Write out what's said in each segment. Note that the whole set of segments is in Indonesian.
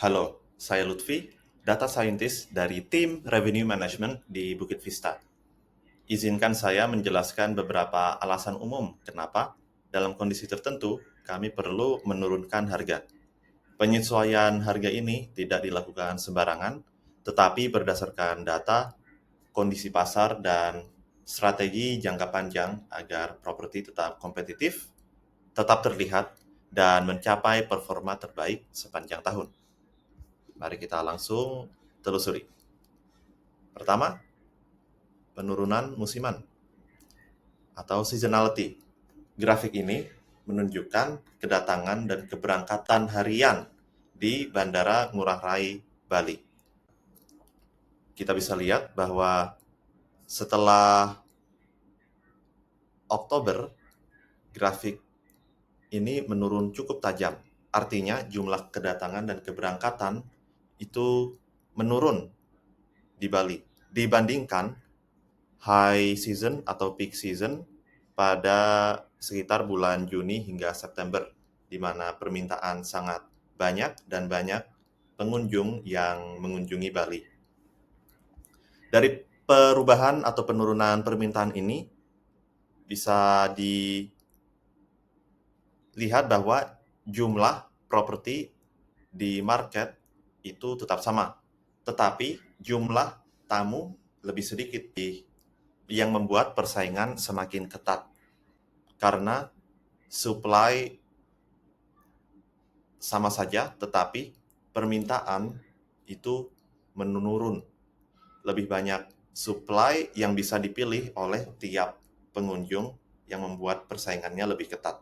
Halo, saya Lutfi, data scientist dari tim Revenue Management di Bukit Vista. Izinkan saya menjelaskan beberapa alasan umum kenapa dalam kondisi tertentu kami perlu menurunkan harga. Penyesuaian harga ini tidak dilakukan sembarangan, tetapi berdasarkan data, kondisi pasar, dan strategi jangka panjang agar properti tetap kompetitif, tetap terlihat, dan mencapai performa terbaik sepanjang tahun. Mari kita langsung telusuri. Pertama, penurunan musiman atau seasonality. Grafik ini menunjukkan kedatangan dan keberangkatan harian di Bandara Ngurah Rai, Bali. Kita bisa lihat bahwa setelah Oktober, grafik ini menurun cukup tajam. Artinya jumlah kedatangan dan keberangkatan itu menurun di Bali dibandingkan high season atau peak season pada sekitar bulan Juni hingga September, di mana permintaan sangat banyak dan banyak pengunjung yang mengunjungi Bali. Dari perubahan atau penurunan permintaan ini bisa dilihat bahwa jumlah properti di market itu tetap sama, tetapi jumlah tamu lebih sedikit, yang membuat persaingan semakin ketat karena supply sama saja, tetapi permintaan itu menurun. Lebih banyak supply yang bisa dipilih oleh tiap pengunjung yang membuat persaingannya lebih ketat.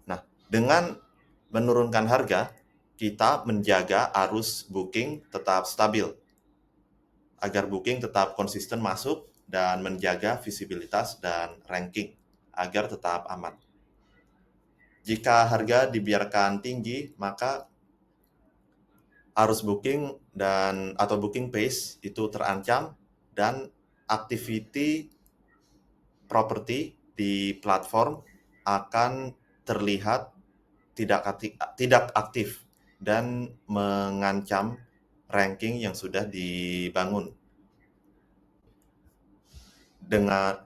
Nah, dengan menurunkan harga, kita menjaga arus booking tetap stabil, agar booking tetap konsisten masuk dan menjaga visibilitas dan ranking agar tetap aman. Jika harga dibiarkan tinggi, maka arus booking dan atau booking pace itu terancam dan activity properti di platform akan terlihat tidak aktif dan mengancam ranking yang sudah dibangun. Dengan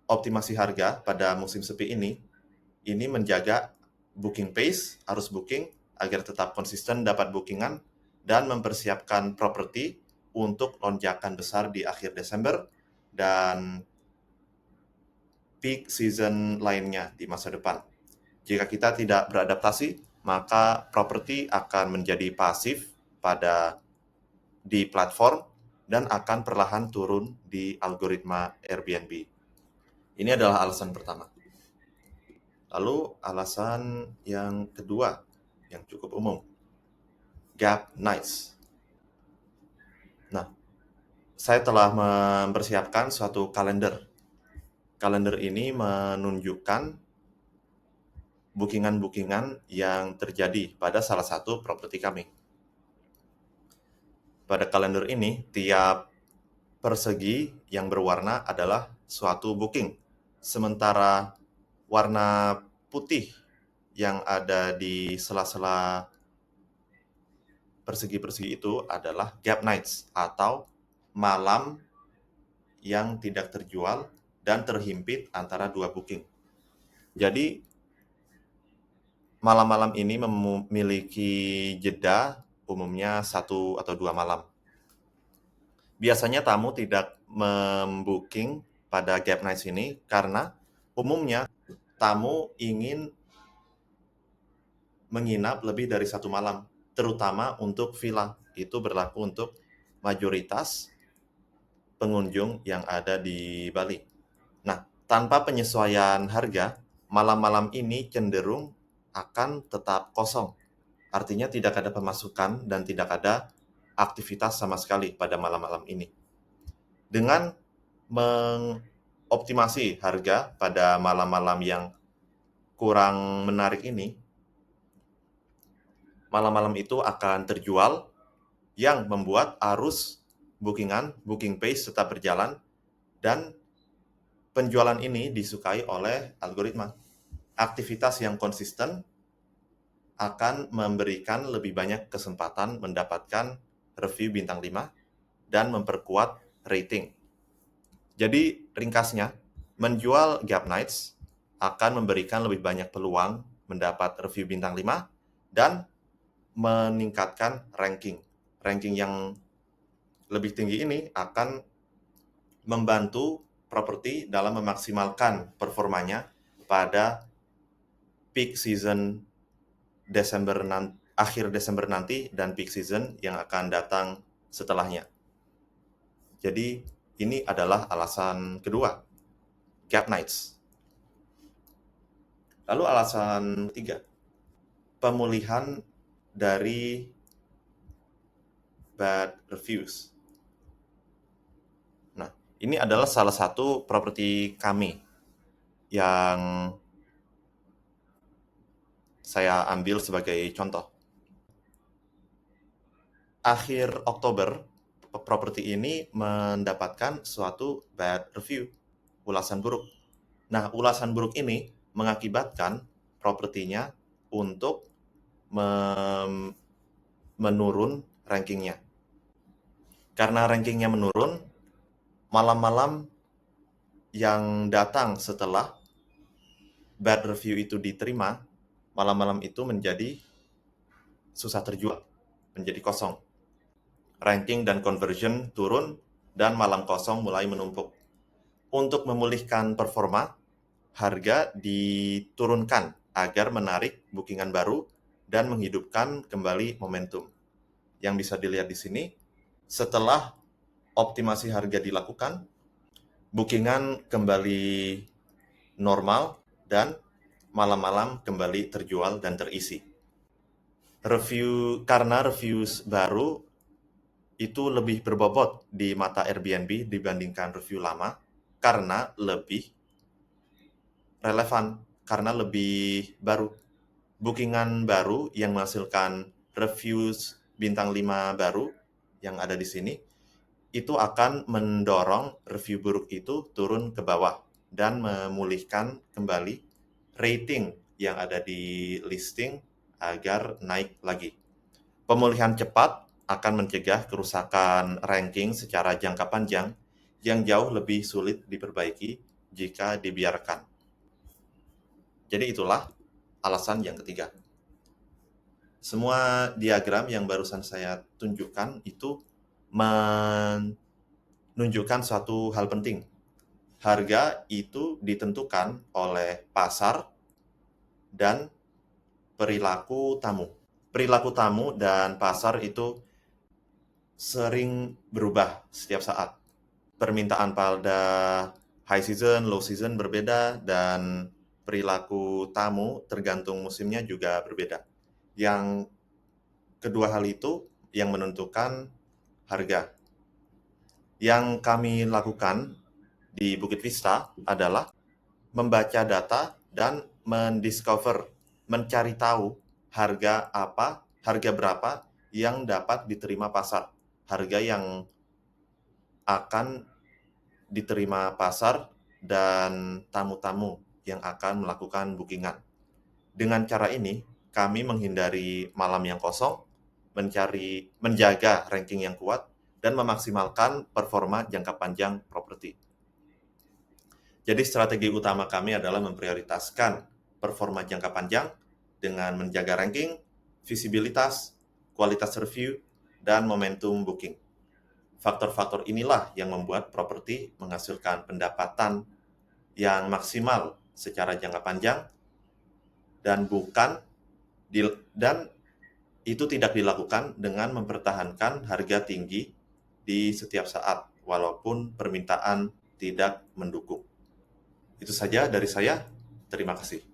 optimasi harga pada musim sepi ini menjaga booking pace, arus booking, agar tetap konsisten dapat bookingan, dan mempersiapkan properti untuk lonjakan besar di akhir Desember dan peak season lainnya di masa depan. Jika kita tidak beradaptasi, maka properti akan menjadi pasif di platform dan akan perlahan turun di algoritma Airbnb. Ini adalah alasan pertama. Lalu alasan yang kedua yang cukup umum, gap nights. Nah, saya telah mempersiapkan suatu kalender. Kalender ini menunjukkan bookingan-bookingan yang terjadi pada salah satu properti kami. Pada kalender ini, tiap persegi yang berwarna adalah suatu booking. Sementara warna putih yang ada di sela-sela persegi-persegi itu adalah gap nights atau malam yang tidak terjual dan terhimpit antara dua booking. Jadi malam-malam ini memiliki jeda umumnya 1 atau 2 malam. Biasanya tamu tidak membooking pada gap nights ini karena umumnya tamu ingin menginap lebih dari 1 malam, terutama untuk villa. Itu berlaku untuk mayoritas pengunjung yang ada di Bali. Nah, tanpa penyesuaian harga, malam-malam ini cenderung akan tetap kosong. Artinya tidak ada pemasukan dan tidak ada aktivitas sama sekali pada malam-malam ini. Dengan mengoptimasi harga pada malam-malam yang kurang menarik ini, malam-malam itu akan terjual yang membuat arus booking pace tetap berjalan, dan penjualan ini disukai oleh algoritma. Aktivitas yang konsisten akan memberikan lebih banyak kesempatan mendapatkan review bintang 5 dan memperkuat rating. Jadi ringkasnya, menjual Gap Nights akan memberikan lebih banyak peluang mendapat review bintang 5 dan meningkatkan ranking. Ranking yang lebih tinggi ini akan membantu properti dalam memaksimalkan performanya pada peak season akhir Desember nanti dan peak season yang akan datang setelahnya. Jadi ini adalah alasan kedua, Gap Nights. Lalu alasan ketiga, pemulihan dari bad reviews. Nah, ini adalah salah satu properti kami yang saya ambil sebagai contoh. Akhir Oktober, properti ini mendapatkan suatu bad review, ulasan buruk. Nah, ulasan buruk ini mengakibatkan propertinya untuk menurun rankingnya. Karena rankingnya menurun, malam-malam yang datang setelah bad review itu diterima, malam-malam itu menjadi susah terjual, menjadi kosong. Ranking dan conversion turun, dan malam kosong mulai menumpuk. Untuk memulihkan performa, harga diturunkan agar menarik bookingan baru dan menghidupkan kembali momentum. Yang bisa dilihat di sini, setelah optimasi harga dilakukan, bookingan kembali normal dan malam-malam kembali terjual dan terisi. Karena reviews baru itu lebih berbobot di mata Airbnb dibandingkan review lama, karena lebih relevan, karena lebih baru. Bookingan baru yang menghasilkan reviews bintang 5 baru yang ada di sini, itu akan mendorong review buruk itu turun ke bawah dan memulihkan kembali rating yang ada di listing agar naik lagi. Pemulihan cepat akan mencegah kerusakan ranking secara jangka panjang yang jauh lebih sulit diperbaiki jika dibiarkan. Jadi itulah alasan yang ketiga. Semua diagram yang barusan saya tunjukkan itu menunjukkan suatu hal penting. Harga itu ditentukan oleh pasar dan perilaku tamu. Perilaku tamu dan pasar itu sering berubah setiap saat. Permintaan pada high season, low season berbeda, dan perilaku tamu tergantung musimnya juga berbeda. Yang kedua hal itu yang menentukan harga. Yang kami lakukan di Bukit Vista adalah membaca data dan mencari tahu harga berapa yang dapat diterima pasar, harga yang akan diterima pasar dan tamu-tamu yang akan melakukan bookingan. Dengan cara ini, kami menghindari malam yang kosong, menjaga ranking yang kuat, dan memaksimalkan performa jangka panjang properti. Jadi strategi utama kami adalah memprioritaskan performa jangka panjang dengan menjaga ranking, visibilitas, kualitas review, dan momentum booking. Faktor-faktor inilah yang membuat properti menghasilkan pendapatan yang maksimal secara jangka panjang dan itu tidak dilakukan dengan mempertahankan harga tinggi di setiap saat walaupun permintaan tidak mendukung. Itu saja dari saya. Terima kasih.